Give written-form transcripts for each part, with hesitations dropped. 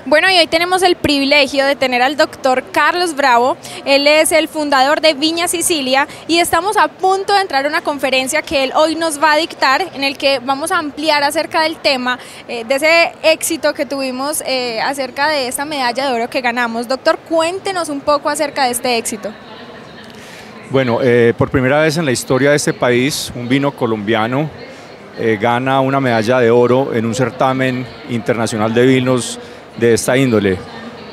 Bueno, y hoy tenemos el privilegio de tener al doctor Carlos Bravo. Él es el fundador de Viña Sicilia y estamos a punto de entrar a una conferencia que él hoy nos va a dictar, en el que vamos a ampliar acerca del tema, de ese éxito que tuvimos acerca de esta medalla de oro que ganamos. Doctor, cuéntenos un poco acerca de este éxito. Bueno, por primera vez en la historia de este país, un vino colombiano gana una medalla de oro en un certamen internacional de vinos de esta índole.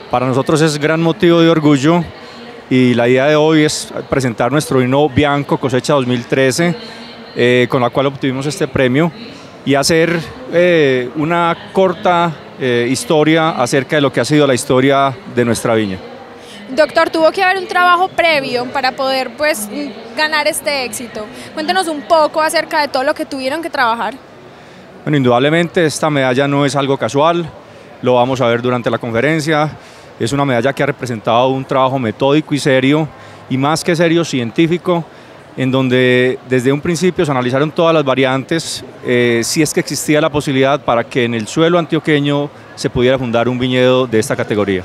Para nosotros es gran motivo de orgullo y la idea de hoy es presentar nuestro vino Bianco Cosecha 2013, con la cual obtuvimos este premio, y hacer una corta historia acerca de lo que ha sido la historia de nuestra viña. Doctor, tuvo que haber un trabajo previo para poder ganar este éxito. Cuéntenos un poco acerca de todo lo que tuvieron que trabajar. Bueno, indudablemente esta medalla no es algo casual, lo vamos a ver durante la conferencia. Es una medalla que ha representado un trabajo metódico y serio, y más que serio, científico, en donde desde un principio se analizaron todas las variantes, si es que existía la posibilidad para que en el suelo antioqueño se pudiera fundar un viñedo de esta categoría.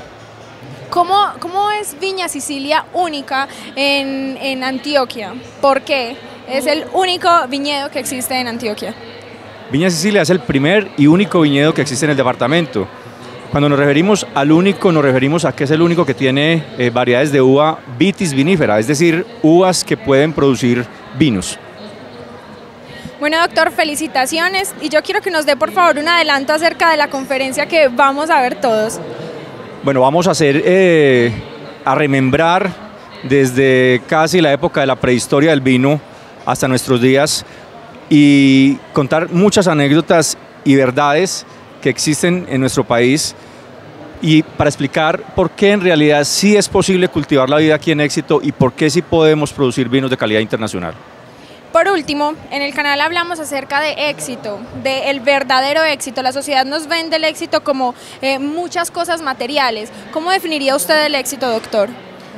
¿Cómo es Viña Sicilia única en Antioquia? ¿Por qué? Es el único viñedo que existe en Antioquia. Viña Sicilia es el primer y único viñedo que existe en el departamento. Cuando nos referimos al único, nos referimos a que es el único que tiene variedades de uva vitis vinífera, es decir, uvas que pueden producir vinos. Bueno, doctor, felicitaciones, y yo quiero que nos dé por favor un adelanto acerca de la conferencia que vamos a ver todos. Bueno, vamos a remembrar desde casi la época de la prehistoria del vino hasta nuestros días y contar muchas anécdotas y verdades que existen en nuestro país, y para explicar por qué en realidad sí es posible cultivar la vida aquí en Éxito y por qué sí podemos producir vinos de calidad internacional. Por último, en el canal hablamos acerca de éxito, del verdadero éxito. La sociedad nos vende el éxito como muchas cosas materiales. ¿Cómo definiría usted el éxito, doctor?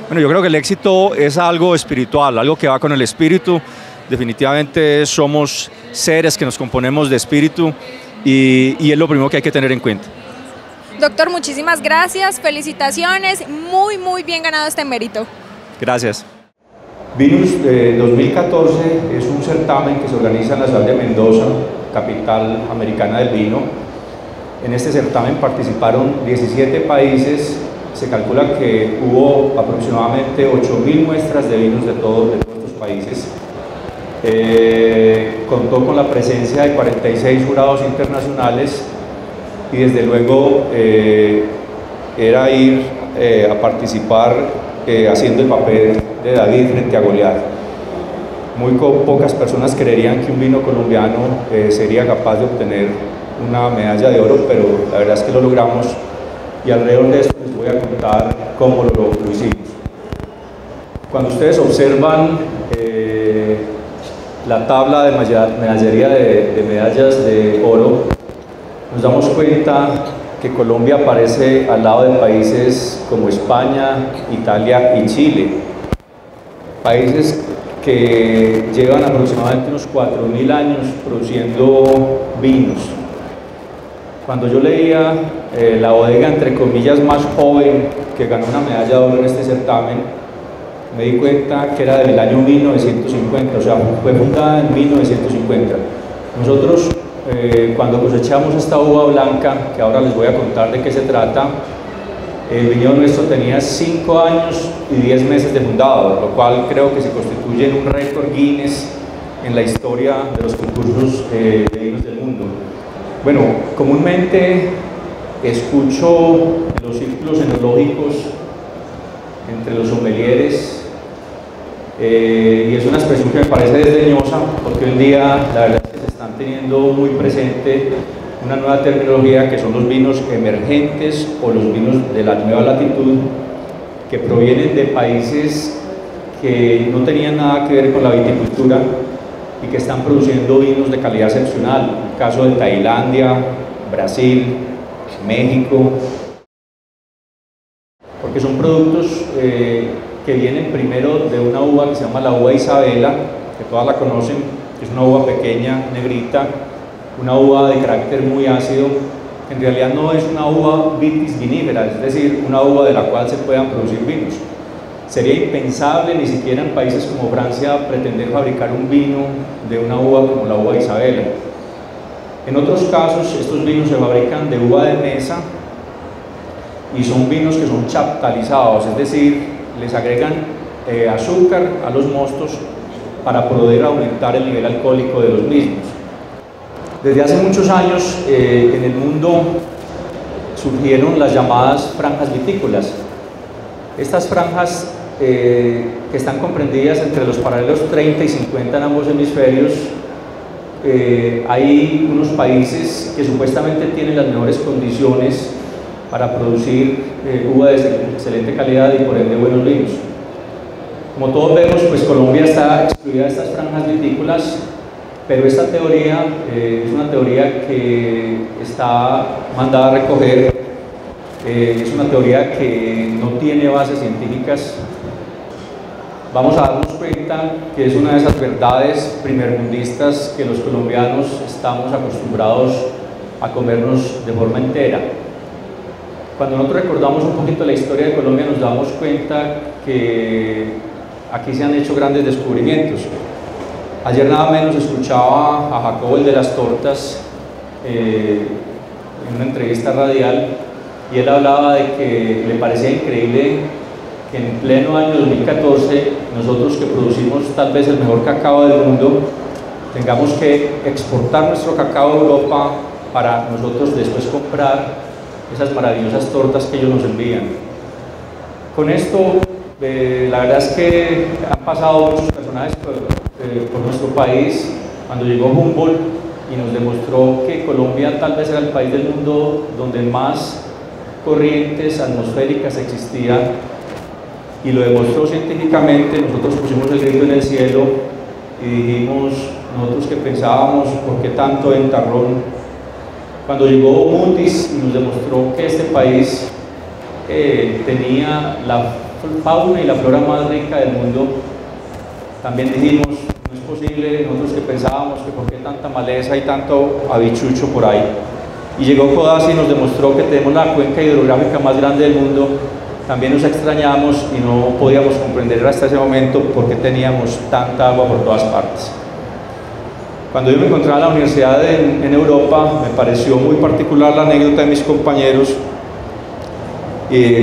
Bueno, yo creo que el éxito es algo espiritual, algo que va con el espíritu. Definitivamente somos seres que nos componemos de espíritu y es lo primero que hay que tener en cuenta. Doctor, muchísimas gracias, felicitaciones, muy bien ganado este mérito. Gracias. Vinus 2014 es un certamen que se organiza en la ciudad de Mendoza, capital americana del vino. En este certamen participaron 17 países. Se calcula que hubo aproximadamente 8.000 muestras de vinos de todos estos países. Contó con la presencia de 46 jurados internacionales, y desde luego era ir a participar haciendo el papel de David frente a Goliat. Muy pocas personas creerían que un vino colombiano sería capaz de obtener una medalla de oro, pero la verdad es que lo logramos, y alrededor de eso les voy a contar cómo lo hicimos. Cuando ustedes observan la tabla de medallería de medallas de oro, nos damos cuenta que Colombia aparece al lado de países como España, Italia y Chile, países que llevan aproximadamente unos 4.000 años produciendo vinos. Cuando yo leía la bodega entre comillas más joven que ganó una medalla de oro en este certamen, me di cuenta que era del año 1950, o sea, fue fundada en 1950. Nosotros, cuando cosechamos esta uva blanca, que ahora les voy a contar de qué se trata, el viñedo nuestro tenía 5 años y 10 meses de fundado, lo cual creo que se constituye en un récord Guinness en la historia de los concursos de vinos del mundo. Bueno, comúnmente escucho en los círculos enológicos, entre los sommeliers, y es una expresión que me parece desdeñosa, porque hoy en día la verdad es que se están teniendo muy presente una nueva terminología, que son los vinos emergentes o los vinos de la nueva latitud, que provienen de países que no tenían nada que ver con la viticultura y que están produciendo vinos de calidad excepcional. El caso de Tailandia, Brasil, México, porque son productos que vienen primero de una uva que se llama la uva Isabela, que todas la conocen, que es una uva pequeña, negrita, una uva de carácter muy ácido, en realidad no es una uva vitis vinifera, es decir, una uva de la cual se puedan producir vinos. Sería impensable ni siquiera en países como Francia pretender fabricar un vino de una uva como la uva Isabela. En otros casos, estos vinos se fabrican de uva de mesa y son vinos que son chaptalizados, es decir, les agregan azúcar a los mostos para poder aumentar el nivel alcohólico de los mismos. Desde hace muchos años en el mundo surgieron las llamadas franjas vitícolas. Estas franjas que están comprendidas entre los paralelos 30 y 50 en ambos hemisferios, hay unos países que supuestamente tienen las mejores condiciones para producir uva de excelente calidad y por ende buenos vinos. Como todos vemos, pues Colombia está excluida de estas franjas vitícolas, pero esta teoría es una teoría que está mandada a recoger, es una teoría que no tiene bases científicas. Vamos a darnos cuenta que es una de esas verdades primermundistas que los colombianos estamos acostumbrados a comernos de forma entera. Cuando nosotros recordamos un poquito la historia de Colombia, nos damos cuenta que aquí se han hecho grandes descubrimientos. Ayer nada menos escuchaba a Jacobo, el de las tortas, en una entrevista radial, y él hablaba de que le parecía increíble que en pleno año 2014 nosotros, que producimos tal vez el mejor cacao del mundo, tengamos que exportar nuestro cacao a Europa para nosotros después comprar esas maravillosas tortas que ellos nos envían. Con esto, la verdad es que han pasado muchos personajes por nuestro país. Cuando llegó Humboldt y nos demostró que Colombia tal vez era el país del mundo donde más corrientes atmosféricas existían, y lo demostró científicamente, nosotros pusimos el grito en el cielo y dijimos, nosotros que pensábamos, ¿por qué tanto ventarrón? Cuando llegó Mundis y nos demostró que este país tenía la fauna y la flora más rica del mundo, también dijimos, no es posible, nosotros que pensábamos que por qué tanta maleza y tanto habichucho por ahí. Y llegó Codazzi y nos demostró que tenemos la cuenca hidrográfica más grande del mundo. También nos extrañamos y no podíamos comprender hasta ese momento por qué teníamos tanta agua por todas partes. Cuando yo me encontraba en la universidad en Europa, me pareció muy particular la anécdota de mis compañeros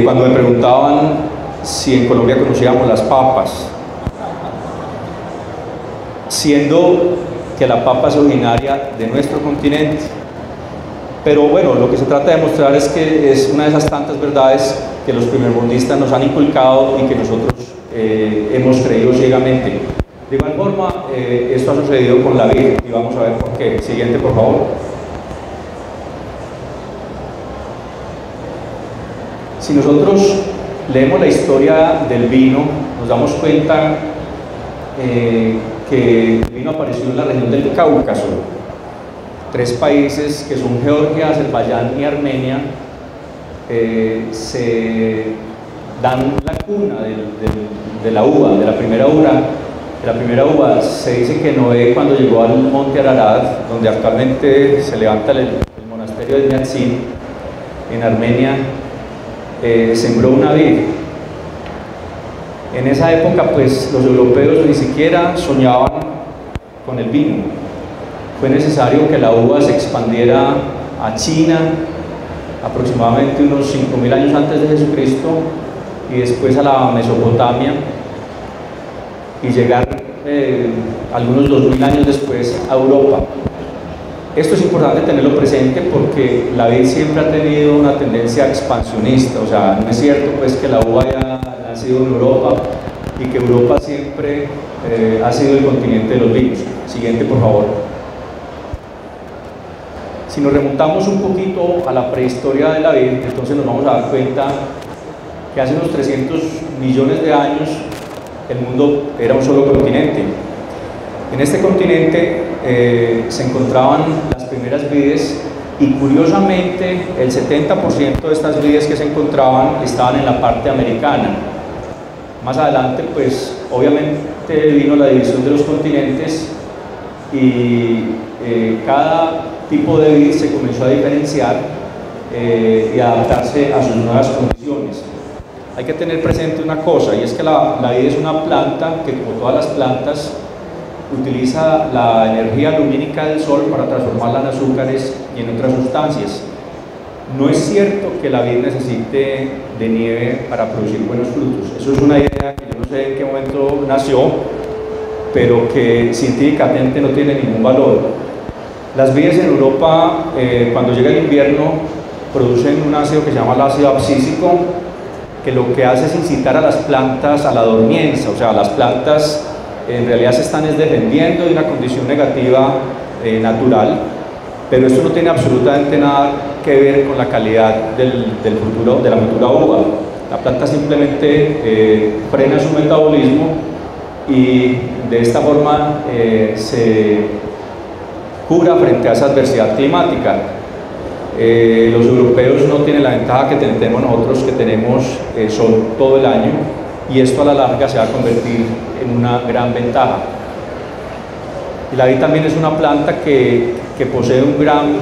cuando me preguntaban si en Colombia conocíamos las papas, siendo que la papa es originaria de nuestro continente. Pero bueno, lo que se trata de demostrar es que es una de esas tantas verdades que los primermundistas nos han inculcado y que nosotros hemos creído ciegamente. De igual forma, esto ha sucedido con la vid y vamos a ver por qué. Siguiente, por favor. Si nosotros leemos la historia del vino, nos damos cuenta que el vino apareció en la región del Cáucaso. 3 países que son Georgia, Azerbaiyán y Armenia se dan la cuna de la uva, de la primera uva. Se dice que Noé, cuando llegó al monte Ararat, donde actualmente se levanta el monasterio de Miatzin en Armenia, sembró una vid. En esa época, pues, los europeos ni siquiera soñaban con el vino. Fue necesario que la uva se expandiera a China, aproximadamente unos 5.000 años antes de Jesucristo, y después a la Mesopotamia, y llegar algunos 2.000 años después a Europa. Esto es importante tenerlo presente porque la vid siempre ha tenido una tendencia expansionista, o sea, no es cierto pues que la uva haya nacido en Europa y que Europa siempre ha sido el continente de los vinos. Siguiente, por favor. Si nos remontamos un poquito a la prehistoria de la vid, entonces nos vamos a dar cuenta que hace unos 300 millones de años el mundo era un solo continente. En este continente se encontraban las primeras vides y curiosamente el 70% de estas vides que se encontraban estaban en la parte americana. Más adelante pues obviamente vino la división de los continentes y cada tipo de vid se comenzó a diferenciar y adaptarse a sus nuevas condiciones. Hay que tener presente una cosa, y es que la vid es una planta que, como todas las plantas, utiliza la energía lumínica del sol para transformarla en azúcares y en otras sustancias. No es cierto que la vid necesite de nieve para producir buenos frutos. Eso es una idea que yo no sé en qué momento nació, pero que científicamente no tiene ningún valor. Las vides en Europa, cuando llega el invierno, producen un ácido que se llama el ácido abscísico, que lo que hace es incitar a las plantas a la dormienza. O sea, las plantas en realidad se están defendiendo de una condición negativa natural, pero esto no tiene absolutamente nada que ver con la calidad de la futura uva. La planta simplemente frena su metabolismo y de esta forma se cura frente a esa adversidad climática. Los europeos no tienen la ventaja que tenemos nosotros, que tenemos sol todo el año, y esto a la larga se va a convertir en una gran ventaja. Y la vid también es una planta que posee un gran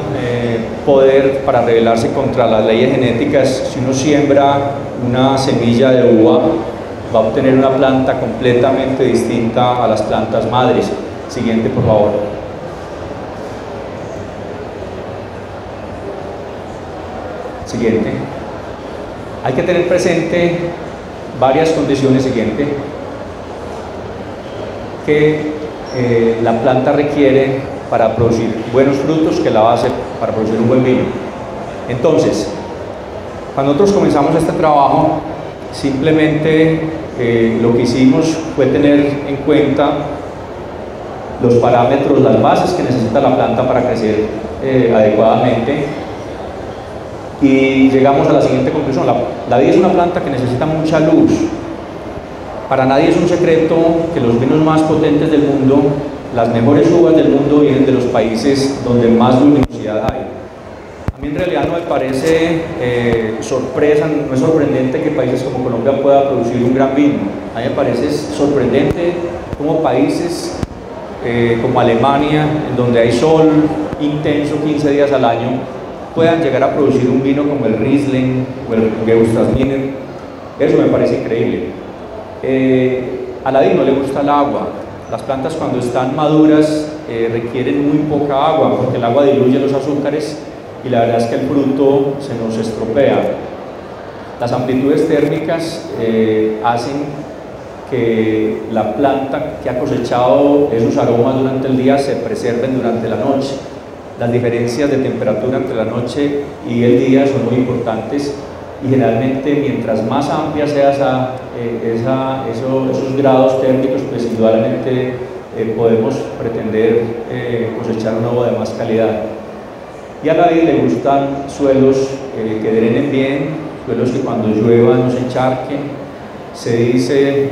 poder para rebelarse contra las leyes genéticas. Si uno siembra una semilla de uva, va a obtener una planta completamente distinta a las plantas madres. Siguiente, por favor. Siguiente. Hay que tener presente varias condiciones. Siguiente. Que la planta requiere para producir buenos frutos, que la base para producir un buen vino. Entonces, cuando nosotros comenzamos este trabajo, simplemente lo que hicimos fue tener en cuenta los parámetros, las bases que necesita la planta para crecer adecuadamente, y llegamos a la siguiente conclusión. La vid es una planta que necesita mucha luz. Para nadie es un secreto que los vinos más potentes del mundo, las mejores uvas del mundo, vienen de los países donde más luminosidad hay. A mí en realidad no me parece sorpresa, no es sorprendente que países como Colombia pueda producir un gran vino. A mí me parece sorprendente como países como Alemania, en donde hay sol intenso 15 días al año, puedan llegar a producir un vino como el Riesling o el Gewürztraminer. Eso me parece increíble. A la vid no le gusta el agua. Las plantas, cuando están maduras, requieren muy poca agua, porque el agua diluye los azúcares y la verdad es que el fruto se nos estropea. Las amplitudes térmicas hacen que la planta que ha cosechado esos aromas durante el día se preserven durante la noche. Las diferencias de temperatura entre la noche y el día son muy importantes, y generalmente mientras más amplia sea esos grados térmicos, pues indudablemente podemos pretender cosechar una uva de más calidad. Y a la vid le gustan suelos que drenen bien, suelos que cuando llueva no se encharquen. Se dice,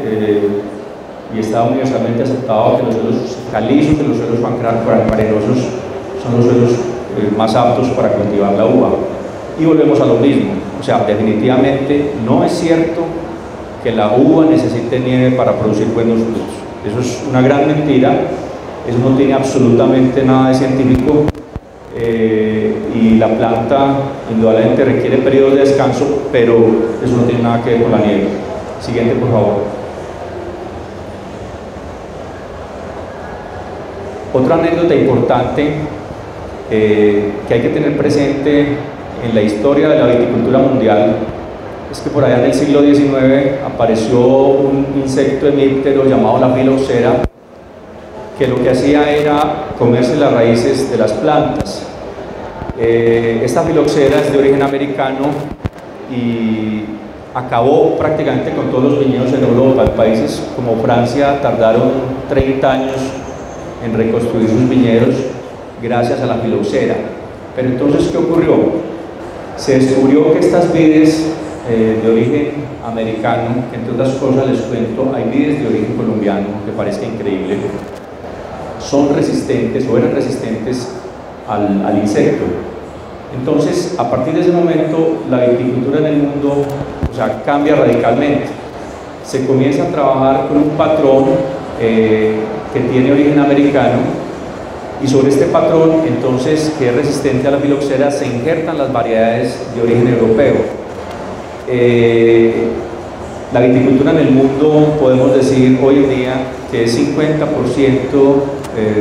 y está universalmente aceptado, que los suelos calizos, que los suelos arenosos son los suelos más aptos para cultivar la uva. Y volvemos a lo mismo, o sea, definitivamente no es cierto que la uva necesite nieve para producir buenos frutos. Eso es una gran mentira, eso no tiene absolutamente nada de científico, y la planta indudablemente requiere periodos de descanso, pero eso no tiene nada que ver con la nieve. Siguiente, por favor. Otra anécdota importante que hay que tener presente en la historia de la viticultura mundial es que por allá en el siglo XIX apareció un insecto hemíptero llamado la filoxera, que lo que hacía era comerse las raíces de las plantas. Esta filoxera es de origen americano y acabó prácticamente con todos los viñedos en Europa. En países como Francia tardaron 30 años en reconstruir sus viñedos gracias a la filoxera. Pero entonces, ¿qué ocurrió? Se descubrió que estas vides de origen americano, que entre otras cosas les cuento, hay vides de origen colombiano, que parece increíble, son resistentes o eran resistentes al insecto. Entonces, a partir de ese momento, la viticultura en el mundo, o sea, cambia radicalmente. Se comienza a trabajar con un patrón que tiene origen americano, Y sobre este patrón, entonces, que es resistente a la filoxera, se injertan las variedades de origen europeo. La viticultura en el mundo, podemos decir hoy en día que es 50%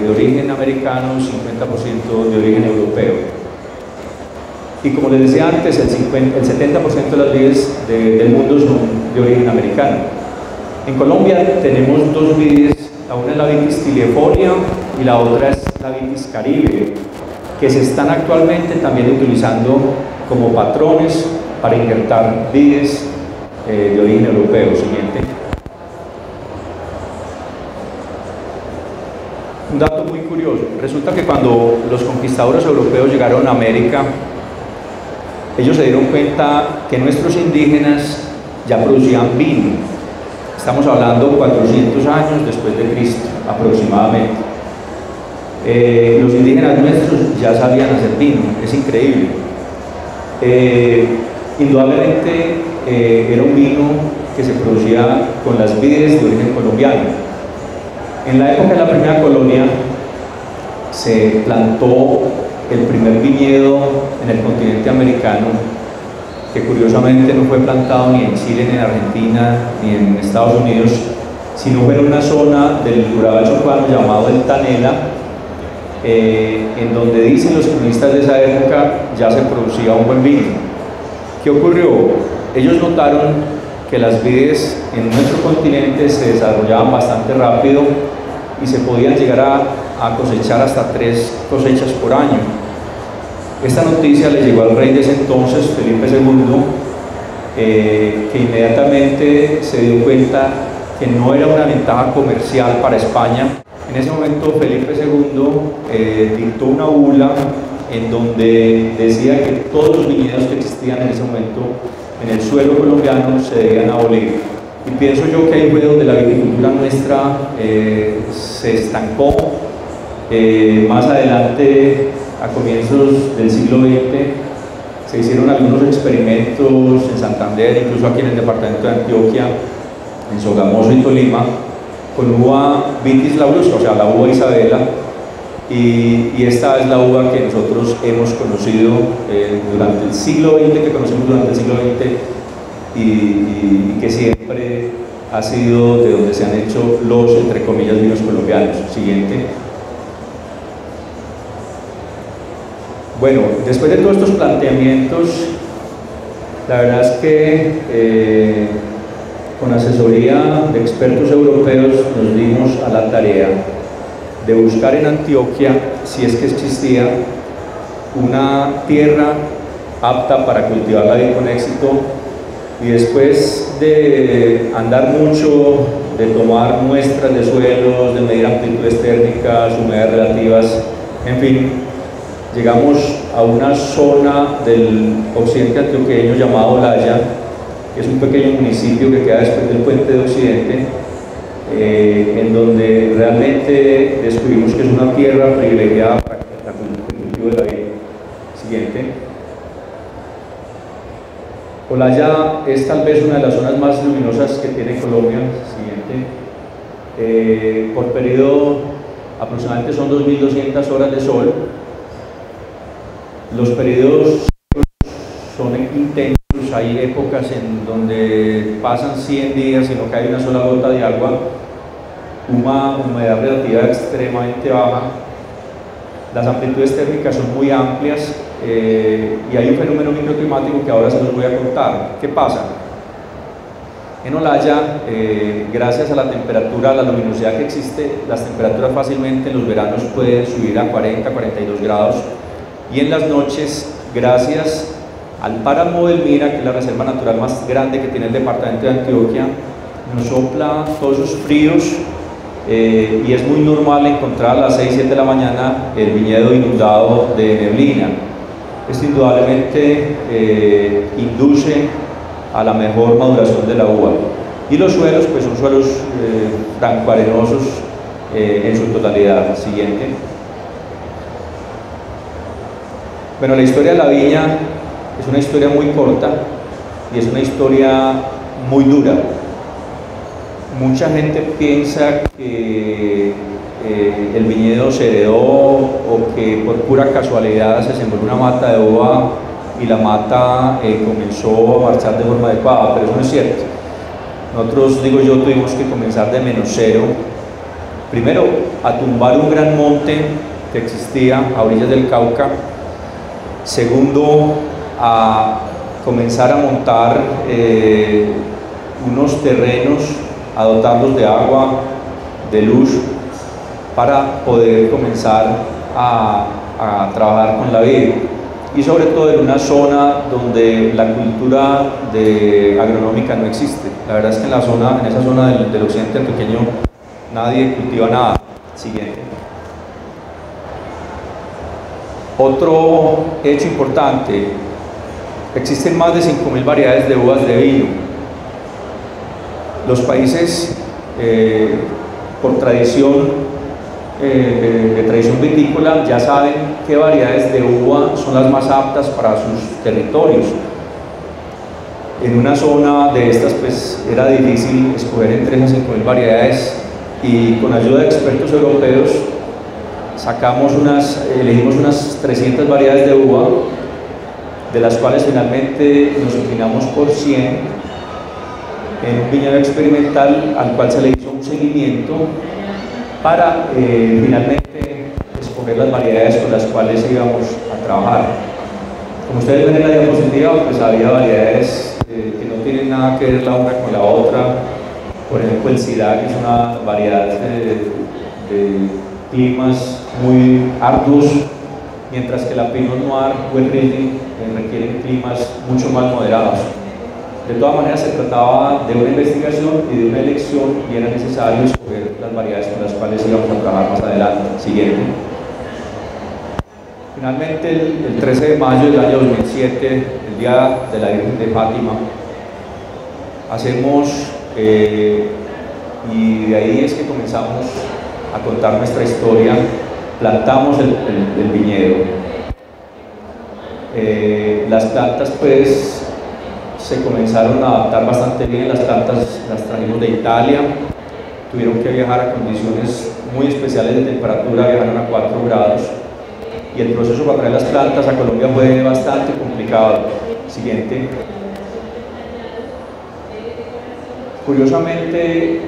de origen americano, 50% de origen europeo. Y como les decía antes, el 70% de las vides del mundo son de origen americano. En Colombia tenemos dos vides, una es la vitis tiliifolia y la otra es la vitis caribe, que se están actualmente también utilizando como patrones para injertar vides de origen europeo. Siguiente. Un dato muy curioso, resulta que cuando los conquistadores europeos llegaron a América, ellos se dieron cuenta que nuestros indígenas ya producían vino. Estamos hablando 400 años después de Cristo, aproximadamente. Los indígenas nuestros ya sabían hacer vino, es increíble. Indudablemente era un vino que se producía con las vides de origen colombiano. En la época de la primera colonia se plantó el primer viñedo en el continente americano, que curiosamente no fue plantado ni en Chile, ni en Argentina, ni en Estados Unidos, sino fue en una zona del Urabá chocuano llamado el Tanela, en donde dicen los cronistas de esa época ya se producía un buen vino. ¿Qué ocurrió? Ellos notaron que las vides en nuestro continente se desarrollaban bastante rápido y se podían llegar a cosechar hasta 3 cosechas por año. Esta noticia le llegó al rey de ese entonces, Felipe II, que inmediatamente se dio cuenta que no era una ventaja comercial para España. En ese momento Felipe II dictó una bula en donde decía que todos los viñedos que existían en ese momento en el suelo colombiano se debían abolir. Y pienso yo que ahí fue donde la viticultura nuestra se estancó. Más adelante, a comienzos del siglo XX, se hicieron algunos experimentos en Santander, incluso aquí en el departamento de Antioquia, en Sogamoso y Tolima, con uva vitis laurusca, o sea, la uva Isabela, y esta es la uva que nosotros hemos conocido durante el siglo XX, que conocemos durante el siglo XX, y que siempre ha sido de donde se han hecho los, entre comillas, vinos colombianos. Siguiente. Bueno, después de todos estos planteamientos, la verdad es que con asesoría de expertos europeos nos dimos a la tarea de buscar en Antioquia, si es que existía, una tierra apta para cultivar la vid con éxito, y después de andar mucho, de tomar muestras de suelos, de medir amplitudes térmicas, humedades relativas, en fin, llegamos a una zona del occidente antioqueño llamado Olaya, que es un pequeño municipio que queda después del puente de Occidente, en donde realmente descubrimos que es una tierra privilegiada para el cultivo de la vid. Siguiente. Olaya es tal vez una de las zonas más luminosas que tiene Colombia. Siguiente. Por periodo aproximadamente son 2.200 horas de sol. Los periodos son intensos, hay épocas en donde pasan 100 días y no cae una sola gota de agua, una humedad relativa extremadamente baja, las amplitudes térmicas son muy amplias y hay un fenómeno microclimático que ahora se los voy a contar. ¿Qué pasa? En Olaya, gracias a la temperatura, a la luminosidad que existe, las temperaturas fácilmente en los veranos pueden subir a 40, 42 grados, y en las noches, gracias al páramo del Mira, que es la reserva natural más grande que tiene el departamento de Antioquia, nos sopla todos esos fríos y es muy normal encontrar a las 6, 7 de la mañana el viñedo inundado de neblina. Esto indudablemente induce a la mejor maduración de la uva. Y los suelos, pues son suelos franco-arenosos en su totalidad. Siguiente. Bueno, la historia de la viña es una historia muy corta y es una historia muy dura. Mucha gente piensa que el viñedo se heredó o que por pura casualidad se sembró una mata de uva y la mata comenzó a marchar de forma adecuada, pero eso no es cierto. Nosotros, digo yo, tuvimos que comenzar de menos cero. Primero, a tumbar un gran monte que existía a orillas del Cauca. Segundo, a comenzar a montar unos terrenos, a dotarlos de agua, de luz, para poder comenzar a trabajar con la vid. Y sobre todo en una zona donde la cultura agronómica no existe. La verdad es que en esa zona del occidente antioqueño nadie cultiva nada. Siguiente. Otro hecho importante: existen más de 5.000 variedades de uvas de vino. Los países, por tradición, de tradición vitícola, ya saben qué variedades de uva son las más aptas para sus territorios. En una zona de estas, pues, era difícil escoger entre esas 5.000 variedades, y con ayuda de expertos europeos elegimos unas 300 variedades de uva, de las cuales finalmente nos inclinamos por 100 en un viñedo experimental al cual se le hizo un seguimiento para finalmente escoger las variedades con las cuales íbamos a trabajar. Como ustedes ven en la diapositiva, pues había variedades que no tienen nada que ver la una con la otra. Por ejemplo, el Syrah, que es una variedad de climas muy arduos, mientras que la Pinot Noir o el Riesling requieren climas mucho más moderados. De todas maneras, se trataba de una investigación y de una elección, y era necesario escoger las variedades con las cuales íbamos a trabajar más adelante. Siguiente. Finalmente, el 13 de mayo del año 2007, el Día de la Virgen de Fátima, hacemos, y de ahí es que comenzamos a contar nuestra historia, plantamos el viñedo. Las plantas, pues, se comenzaron a adaptar bastante bien. Las plantas las trajimos de Italia, tuvieron que viajar a condiciones muy especiales de temperatura, viajaron a 4 grados, y el proceso para traer las plantas a Colombia fue bastante complicado. Siguiente. Curiosamente,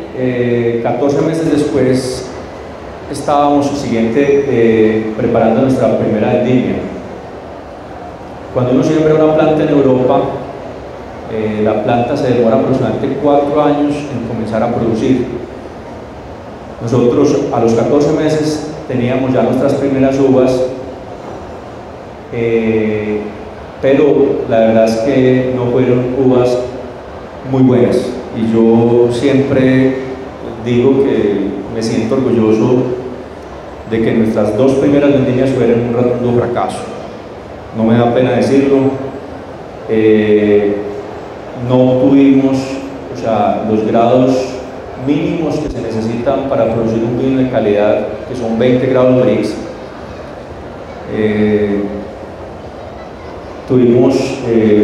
14 meses después estábamos preparando nuestra primera vendimia. Cuando uno siembra una planta en Europa, la planta se demora aproximadamente 4 años en comenzar a producir. Nosotros a los 14 meses teníamos ya nuestras primeras uvas, pero la verdad es que no fueron uvas muy buenas, y yo siempre digo que me siento orgulloso de que nuestras 2 primeras vendimias fueran un rotundo fracaso. No me da pena decirlo. No tuvimos, los grados mínimos que se necesitan para producir un vino de calidad, que son 20 grados Brix. Tuvimos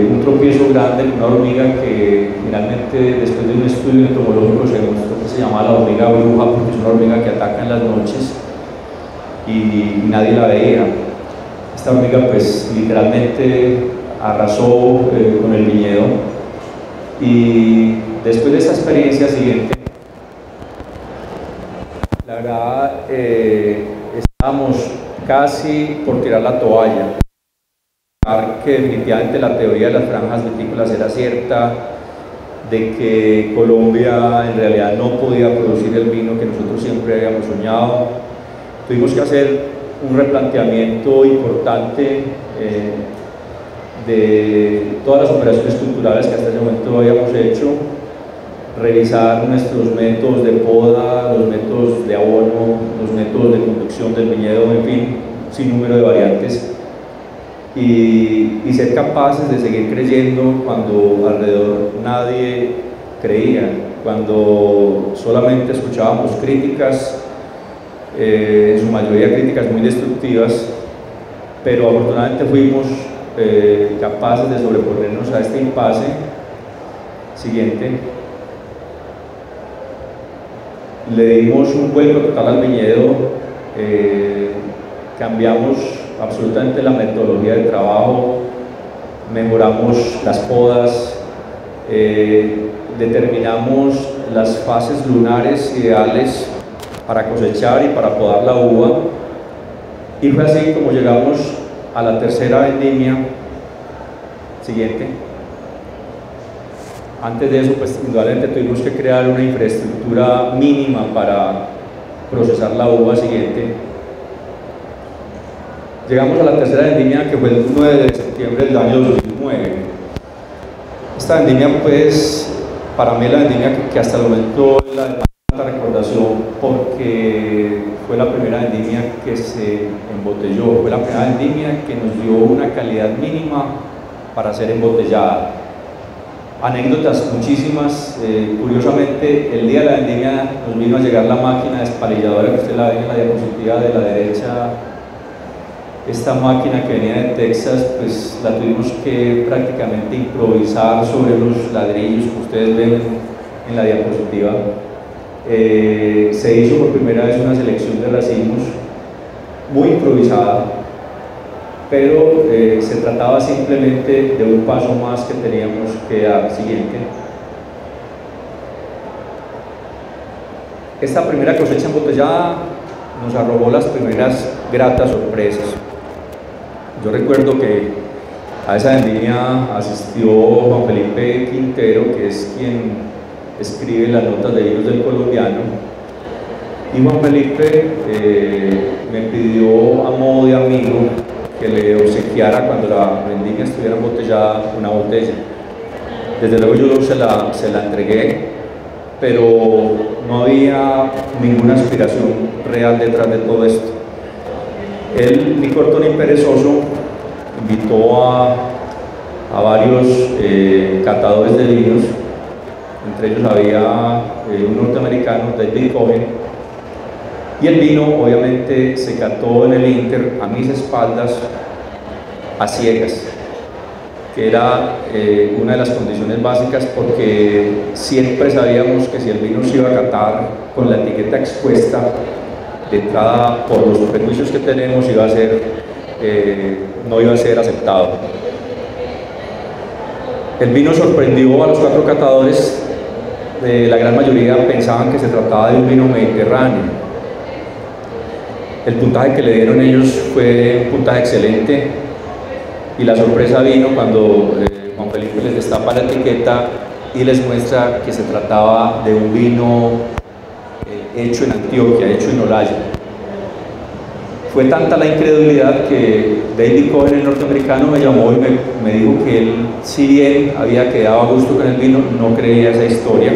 un tropiezo grande con una hormiga que finalmente, después de un estudio entomológico, se demostró que se llamaba la hormiga bruja, porque es una hormiga que ataca en las noches y nadie la veía. Esta hormiga, pues, literalmente arrasó con el viñedo. Y después de esa experiencia siguiente, la verdad, estábamos casi por tirar la toalla, que definitivamente la teoría de las franjas vitícolas era cierta, de que Colombia en realidad no podía producir el vino que nosotros siempre habíamos soñado. Tuvimos que hacer un replanteamiento importante de todas las operaciones culturales que hasta ese momento habíamos hecho, revisar nuestros métodos de poda, los métodos de abono, los métodos de conducción del viñedo, en fin, sin número de variantes, y ser capaces de seguir creyendo cuando alrededor nadie creía, cuando solamente escuchábamos críticas, en su mayoría críticas muy destructivas, pero afortunadamente fuimos capaces de sobreponernos a este impasse. Siguiente. le dimos un vuelco total al viñedo, cambiamos absolutamente la metodología de trabajo, mejoramos las podas, determinamos las fases lunares ideales para cosechar y para podar la uva, y fue así como llegamos a la tercera vendimia. Siguiente. Antes de eso, pues indudablemente tuvimos que crear una infraestructura mínima para procesar la uva. Siguiente. Llegamos a la tercera vendimia, que fue el 9 de septiembre del año 2009. Esta vendimia, pues, para mí es la vendimia que hasta el momento es la de más alta recordación, porque fue la primera vendimia que se embotelló, fue la primera vendimia que nos dio una calidad mínima para ser embotellada. Anécdotas muchísimas. Curiosamente, el día de la vendimia nos vino a llegar la máquina despalilladora que usted la ve en la diapositiva de la derecha. Esta máquina que venía de Texas, pues la tuvimos que prácticamente improvisar sobre los ladrillos que ustedes ven en la diapositiva. Se hizo por primera vez una selección de racimos muy improvisada, pero se trataba simplemente de un paso más que teníamos que dar. Siguiente. Esta primera cosecha embotellada nos arrojó las primeras gratas sorpresas. Yo recuerdo que a esa vendimia asistió Juan Felipe Quintero, que es quien escribe las notas de vinos del colombiano, y Juan Felipe me pidió a modo de amigo que le obsequiara, cuando la vendimia estuviera embotellada, una botella. Desde luego yo se la entregué, pero no había ninguna aspiración real detrás de todo esto. Él, ni corto ni perezoso, invitó a varios catadores de vinos. Entre ellos había un norteamericano, David Cohen, y el vino obviamente se cató en el Inter a mis espaldas, a ciegas, que era una de las condiciones básicas, porque siempre sabíamos que si el vino se iba a catar con la etiqueta expuesta, de entrada, por los prejuicios que tenemos, no iba a ser aceptado. El vino sorprendió a los 4 catadores. La gran mayoría pensaban que se trataba de un vino mediterráneo. El puntaje que le dieron ellos fue un puntaje excelente, y la sorpresa vino cuando Juan Felipe les destapa la etiqueta y les muestra que se trataba de un vino hecho en Antioquia, hecho en Olaya. Fue tanta la incredulidad que David Cohen, el norteamericano, me llamó y me dijo que él, si bien había quedado a gusto con el vino, no creía esa historia.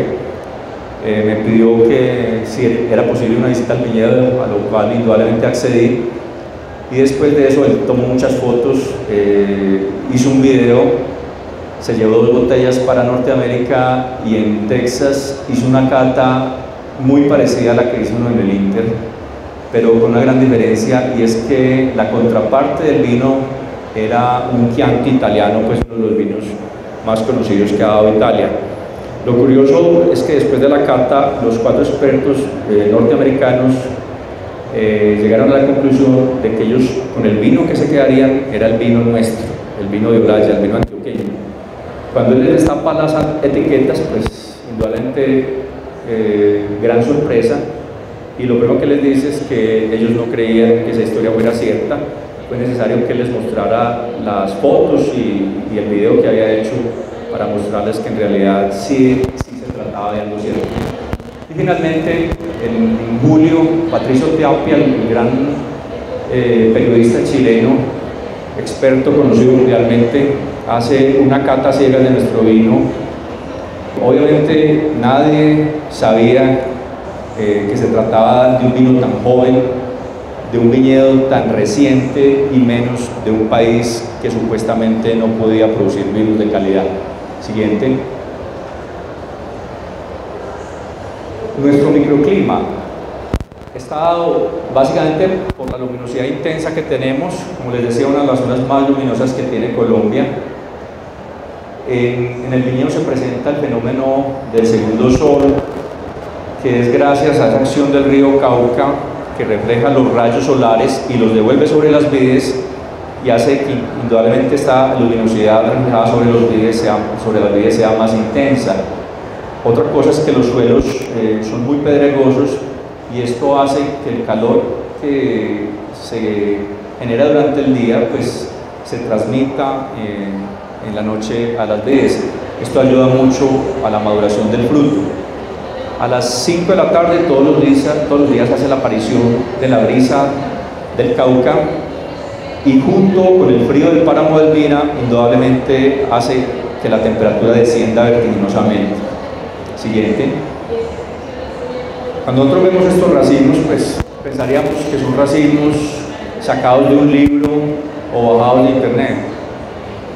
Me pidió que si era posible una visita al viñedo, a lo cual indudablemente accedí, y después de eso él tomó muchas fotos, hizo un video, se llevó 2 botellas para Norteamérica, y en Texas hizo una cata muy parecida a la que hizo uno en el Inter, pero con una gran diferencia, y es que la contraparte del vino era un Chianti italiano, pues uno de los vinos más conocidos que ha dado Italia. Lo curioso es que después de la cata, los 4 expertos norteamericanos llegaron a la conclusión de que ellos, con el vino que se quedarían, era el vino nuestro, el vino de Olaya, el vino antioqueño. Cuando él les destapa las etiquetas, pues indudablemente gran sorpresa, y lo primero que les dice es que ellos no creían que esa historia fuera cierta. Fue necesario que les mostrara las fotos y el video que había hecho para mostrarles que en realidad sí se trataba de algo cierto. Y finalmente, en julio, Patricio Tapia, el gran periodista chileno, experto conocido mundialmente, hace una cata ciega de nuestro vino. Obviamente nadie sabía que se trataba de un vino tan joven, de un viñedo tan reciente, y menos de un país que supuestamente no podía producir vinos de calidad. Siguiente. Nuestro microclima está dado básicamente por la luminosidad intensa que tenemos, como les decía, una de las zonas más luminosas que tiene Colombia. En el viñedo se presenta el fenómeno del segundo sol, que es gracias a esa acción del río Cauca, que refleja los rayos solares y los devuelve sobre las vides y hace que indudablemente esta luminosidad reflejada sobre las vides sea más intensa. Otra cosa es que los suelos son muy pedregosos y esto hace que el calor que se genera durante el día pues se transmita en la noche a las vides. Esto ayuda mucho a la maduración del fruto. A las 5 de la tarde todos los días hace la aparición de la brisa del Cauca y junto con el frío del páramo del Vina indudablemente hace que la temperatura descienda vertiginosamente. Siguiente. Cuando nosotros vemos estos racimos, pues pensaríamos que son racimos sacados de un libro o bajados de internet,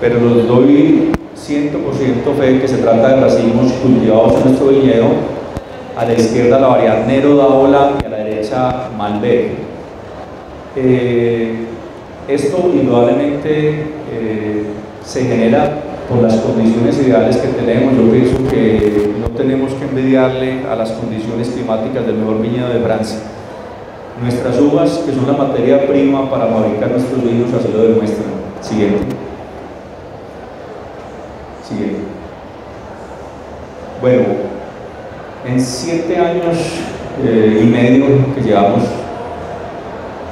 pero los doy 100% fe que se trata de racimos cultivados en nuestro viñedo. A la izquierda la variedad Nero d'Avola y a la derecha Malbec. Esto indudablemente se genera por las condiciones ideales que tenemos. Yo pienso que no tenemos que envidiarle a las condiciones climáticas del mejor viñedo de Francia. Nuestras uvas, que son la materia prima para fabricar nuestros vinos, así lo demuestran. Siguiente. Siguiente. Bueno, en 7 años y medio que llevamos,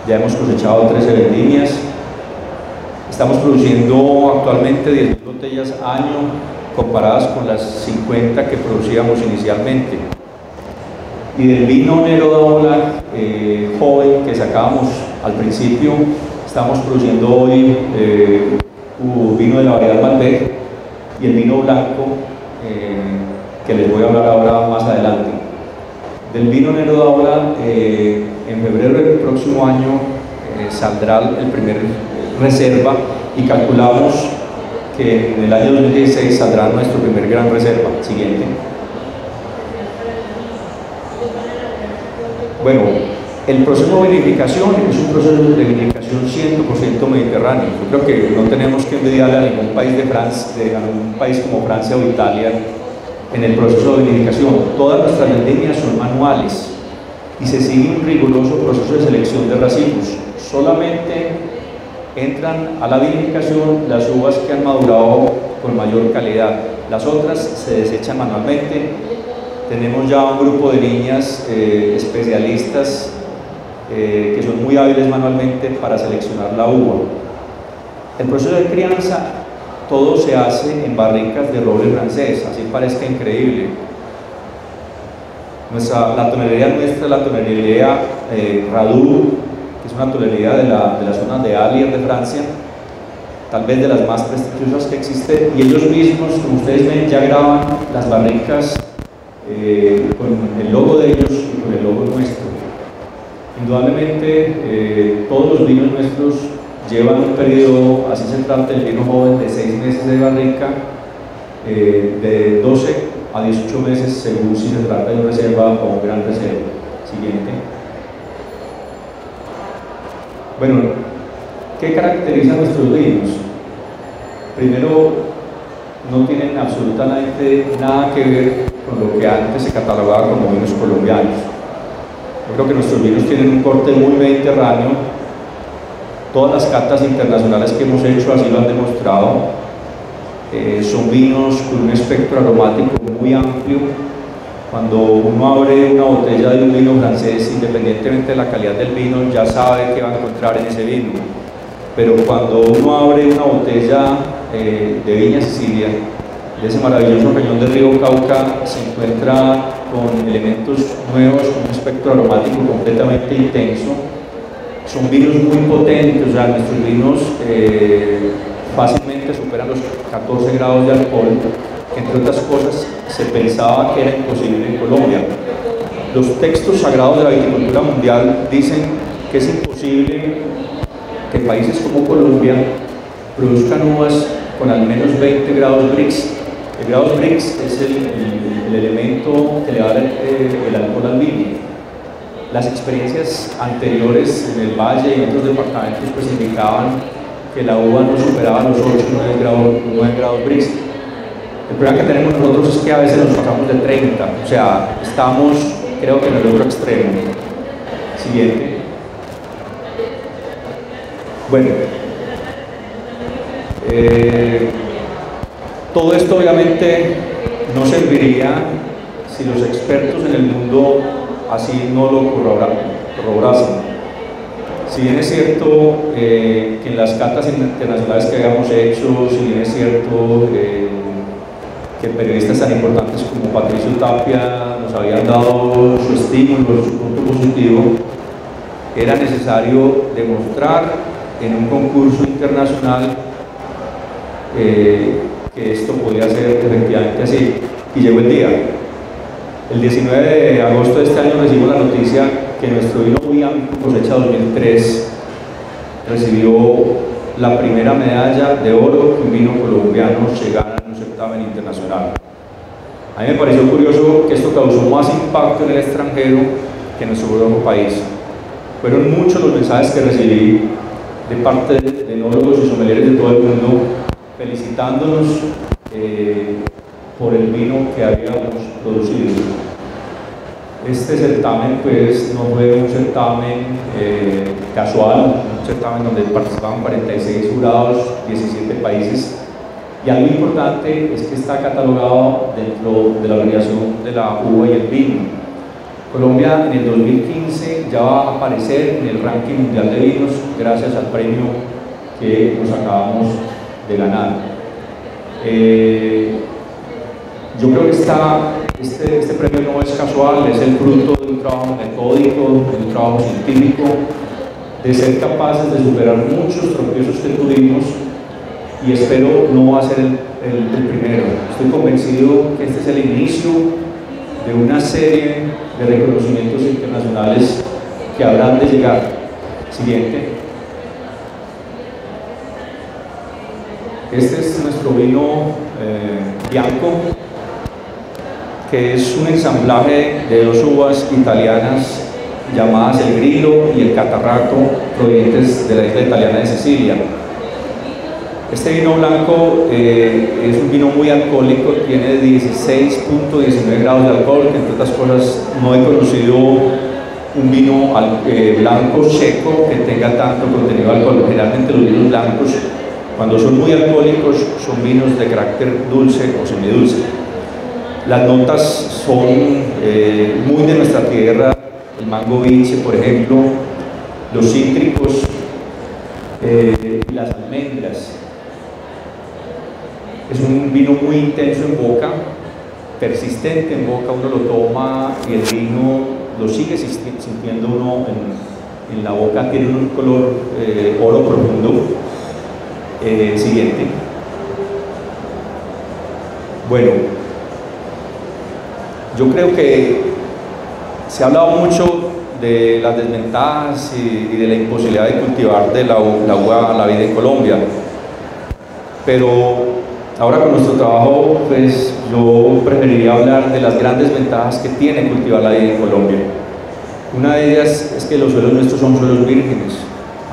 ya hemos cosechado 13 vendimias. Estamos produciendo actualmente 10.000 botellas año, comparadas con las 50 que producíamos inicialmente. Y del vino Nero d'Avola joven que sacábamos al principio, estamos produciendo hoy vino de la variedad Malbec y el vino blanco que les voy a hablar ahora más adelante. Del vino Nero d'Avola, en febrero del próximo año saldrá el primer reserva y calculamos que en el año 2016 saldrá nuestro primer gran reserva. Siguiente. Bueno, el proceso de vinificación es un proceso de vinificación 100% mediterráneo. Yo creo que no tenemos que envidiarle a ningún país a ningún país como Francia o Italia en el proceso de vinificación. Todas nuestras vendimias son manuales y se sigue un riguroso proceso de selección de racimos. Solamente entran a la vinificación las uvas que han madurado con mayor calidad. Las otras se desechan manualmente. Tenemos ya un grupo de niñas especialistas que son muy hábiles manualmente para seleccionar la uva. El proceso de crianza, todo se hace en barricas de roble francés, así parezca increíble. La tonelería nuestra es la tonelería Radoux, que es una tonelería de la zona de Allier de Francia, tal vez de las más prestigiosas que existe, y ellos mismos, como ustedes ven, ya graban las barricas con el logo de ellos y con el logo nuestro. Indudablemente todos los vinos nuestros llevan un periodo, así se trata el vino joven, de 6 meses de barrica, de 12 a 18 meses según si se trata de una reserva o un gran reserva. Siguiente. Bueno, ¿qué caracteriza nuestros vinos? Primero, no tienen absolutamente nada que ver con lo que antes se catalogaba como vinos colombianos. Yo creo que nuestros vinos tienen un corte muy mediterráneo. Todas las catas internacionales que hemos hecho así lo han demostrado. Son vinos con un espectro aromático muy amplio. Cuando uno abre una botella de un vino francés, independientemente de la calidad del vino, ya sabe qué va a encontrar en ese vino. Pero cuando uno abre una botella de Viña Sicilia, de ese maravilloso cañón del río Cauca, se encuentra con elementos nuevos, con un espectro aromático completamente intenso. Son vinos muy potentes, o sea, nuestros vinos fácilmente superan los 14 grados de alcohol, que entre otras cosas se pensaba que era imposible en Colombia. Los textos sagrados de la viticultura mundial dicen que es imposible que países como Colombia produzcan uvas con al menos 20 grados Brix. El grado Brix es el elemento que le da el alcohol al vino. Las experiencias anteriores en el Valle y en otros departamentos pues indicaban que la uva no superaba los 8 o 9 grados Brix. El problema que tenemos nosotros es que a veces nos pasamos de 30, o sea, estamos creo que en el otro extremo. Siguiente. Bueno, todo esto obviamente no serviría si los expertos en el mundo así no lo corroborasen. Si bien es cierto que en las catas internacionales que habíamos hecho, si bien es cierto que periodistas tan importantes como Patricio Tapia nos habían dado su estímulo, su punto positivo, era necesario demostrar en un concurso internacional que esto podía ser efectivamente así. Y llegó el día. El 19 de agosto de este año recibimos la noticia que nuestro vino Bianco cosecha 2003 recibió la primera medalla de oro que un vino colombiano se gana en un certamen internacional. A mí me pareció curioso que esto causó más impacto en el extranjero que en nuestro propio país. Fueron muchos los mensajes que recibí de parte de enólogos y sommeliers de todo el mundo felicitándonos por el vino que habíamos producido. Este certamen pues no fue un certamen casual, un certamen donde participaban 46 jurados, 17 países, y algo importante es que está catalogado dentro de la Organización de la Uva y el Vino. Colombia en el 2015 ya va a aparecer en el ranking mundial de vinos gracias al premio que nos acabamos de ganar. Yo creo que este premio no es casual, es el fruto de un trabajo metódico, de un trabajo científico, de ser capaces de superar muchos tropiezos que tuvimos, y espero no va a ser el primero. Estoy convencido que este es el inicio de una serie de reconocimientos internacionales que habrán de llegar. Siguiente. Este es nuestro vino Bianco, que es un ensamblaje de dos uvas italianas llamadas el Grillo y el Catarrato, provenientes de la isla italiana de Sicilia. Este vino blanco es un vino muy alcohólico, tiene 16.19 grados de alcohol, que entre otras cosas no he conocido un vino blanco seco que tenga tanto contenido de alcohol. Generalmente los vinos blancos, cuando son muy alcohólicos, son vinos de carácter dulce o semidulce. Las notas son muy de nuestra tierra, el mango biche, por ejemplo, los cítricos y las almendras. Es un vino muy intenso en boca, persistente en boca, uno lo toma y el vino lo sigue sintiendo uno en la boca, tiene un color oro profundo. Siguiente. Bueno, yo creo que se ha hablado mucho de las desventajas y de la imposibilidad de cultivar de la uva la vid en Colombia, pero ahora con nuestro trabajo pues yo preferiría hablar de las grandes ventajas que tiene cultivar la vid en Colombia. Una de ellas es que los suelos nuestros son suelos vírgenes.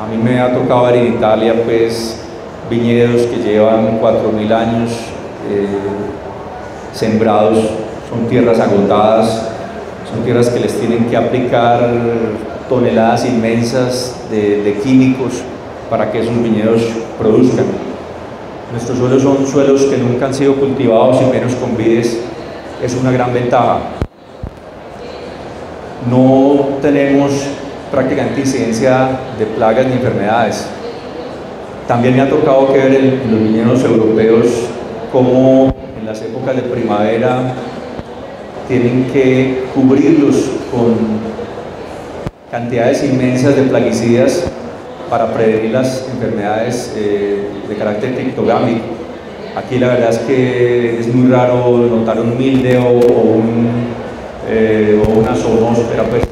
A mí me ha tocado ver en Italia pues viñedos que llevan 4.000 años sembrados, son tierras agotadas, son tierras que les tienen que aplicar toneladas inmensas de químicos para que esos viñedos produzcan. Nuestros suelos son suelos que nunca han sido cultivados y menos con vides, es una gran ventaja. No tenemos prácticamente incidencia de plagas ni enfermedades. También me ha tocado que ver en los viñedos europeos cómo en las épocas de primavera tienen que cubrirlos con cantidades inmensas de plaguicidas para prevenir las enfermedades de carácter criptogámico. Aquí la verdad es que es muy raro notar un míldeo o una zoonóspora, pues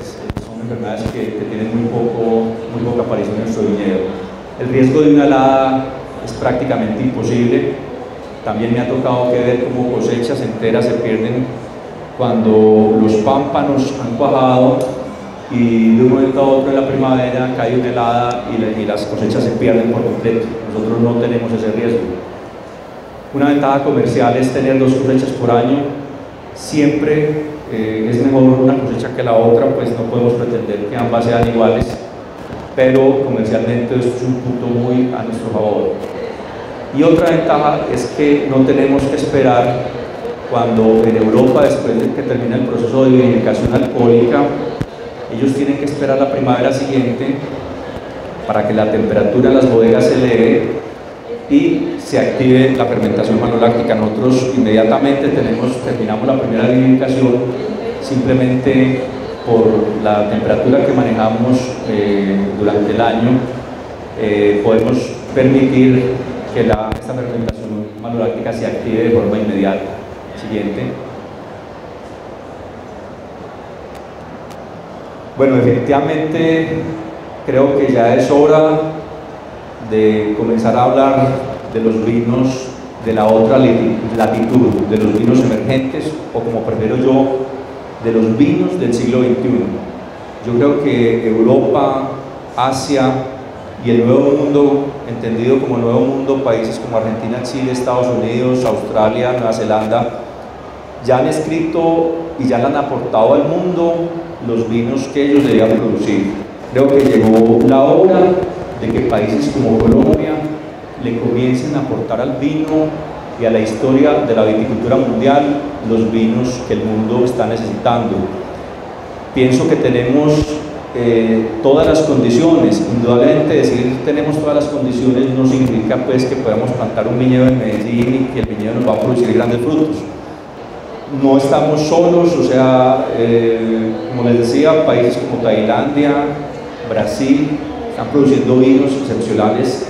son enfermedades que tienen muy poca aparición en nuestro viñedo. El riesgo de una helada es prácticamente imposible. También me ha tocado que ver cómo cosechas enteras se pierden cuando los pámpanos han cuajado y de un momento a otro en la primavera cae una helada y las cosechas se pierden por completo. Nosotros no tenemos ese riesgo. Una ventaja comercial es tener 2 cosechas por año. Siempre es mejor una cosecha que la otra, pues no podemos pretender que ambas sean iguales, pero comercialmente esto es un punto muy a nuestro favor. Y otra ventaja es que no tenemos que esperar cuando en Europa, después de que termina el proceso de vinificación alcohólica, ellos tienen que esperar la primavera siguiente para que la temperatura en las bodegas se eleve y se active la fermentación maloláctica. Nosotros inmediatamente terminamos la primera vinificación, simplemente por la temperatura que manejamos durante el año, podemos permitir que esta fermentación maloláctica se active de forma inmediata. Siguiente. Bueno, definitivamente creo que ya es hora de comenzar a hablar de los vinos de la otra latitud, de los vinos emergentes, o como prefiero yo, de los vinos del siglo XXI. Yo creo que Europa, Asia y el Nuevo Mundo, entendido como Nuevo Mundo, países como Argentina, Chile, Estados Unidos, Australia, Nueva Zelanda, ya han escrito y ya le han aportado al mundo los vinos que ellos debían producir. Creo que llegó la hora de que países como Colombia le comiencen a aportar al vino y a la historia de la viticultura mundial los vinos que el mundo está necesitando. Pienso que tenemos todas las condiciones. Indudablemente decir tenemos todas las condiciones no significa pues que podamos plantar un viñedo en Medellín y que el viñedo nos va a producir grandes frutos. No estamos solos, o sea, como les decía, países como Tailandia, Brasil, están produciendo vinos excepcionales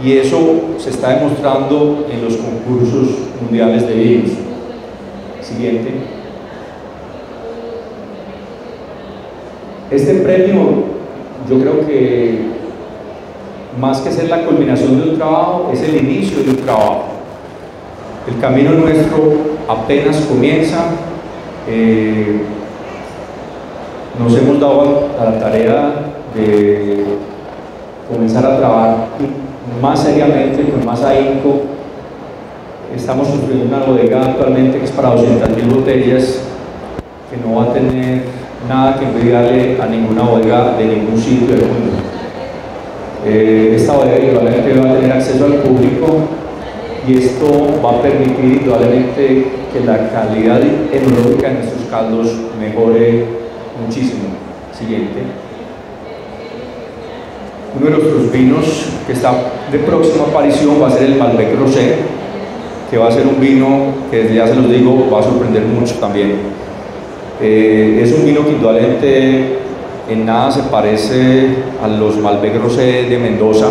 y eso se está demostrando en los concursos mundiales de vinos. Siguiente. Este premio, yo creo que más que ser la culminación de un trabajo, es el inicio de un trabajo. El camino nuestro apenas comienza. Nos hemos dado a la tarea de comenzar a trabajar más seriamente, con más ahínco. Estamos construyendo una bodega actualmente que es para 200.000 botellas, que no va a tener nada que envidiarle a ninguna bodega de ningún sitio del mundo. Esta bodega igualmente va a tener acceso al público y esto va a permitir indudablemente que la calidad enológica de nuestros caldos mejore muchísimo. Siguiente. Uno de nuestros vinos que está de próxima aparición va a ser el Malbec Rosé, que va a ser un vino que desde ya se los digo va a sorprender mucho también. Es un vino que indudablemente en nada se parece a los Malbec Rosé de Mendoza,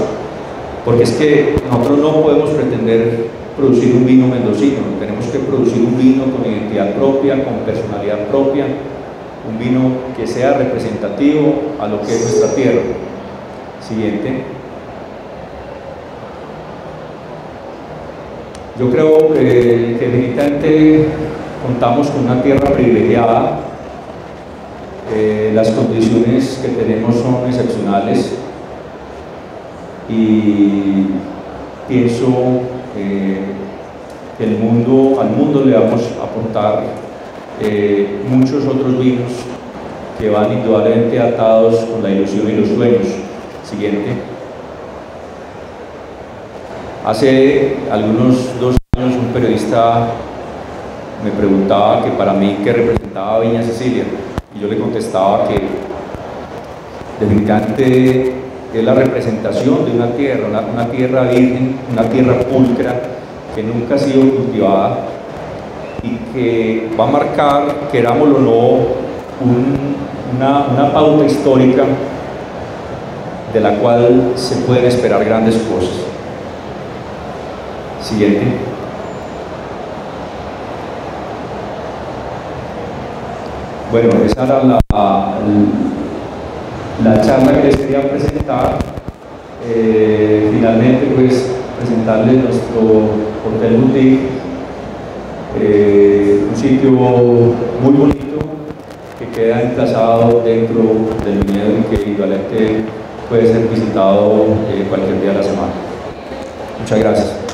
porque es que nosotros no podemos pretender producir un vino mendocino, tenemos que producir un vino con identidad propia, con personalidad propia, un vino que sea representativo a lo que es nuestra tierra. Siguiente. Yo creo que definitivamente contamos con una tierra privilegiada, las condiciones que tenemos son excepcionales y pienso que al mundo le vamos a aportar muchos otros vinos que van indudablemente atados con la ilusión y los sueños. Siguiente. Hace algunos 2 años un periodista me preguntaba que para mí qué representaba Viña Sicilia y yo le contestaba que definitivamente es la representación de una tierra virgen, una tierra pulcra que nunca ha sido cultivada y que va a marcar, querámoslo o no, una pauta histórica de la cual se pueden esperar grandes cosas. Siguiente. Bueno, esa era la charla que les quería presentar. Finalmente, pues, presentarles nuestro hotel boutique, un sitio muy bonito que queda emplazado dentro del viñedo y que igualmente puede ser visitado cualquier día de la semana. Muchas gracias.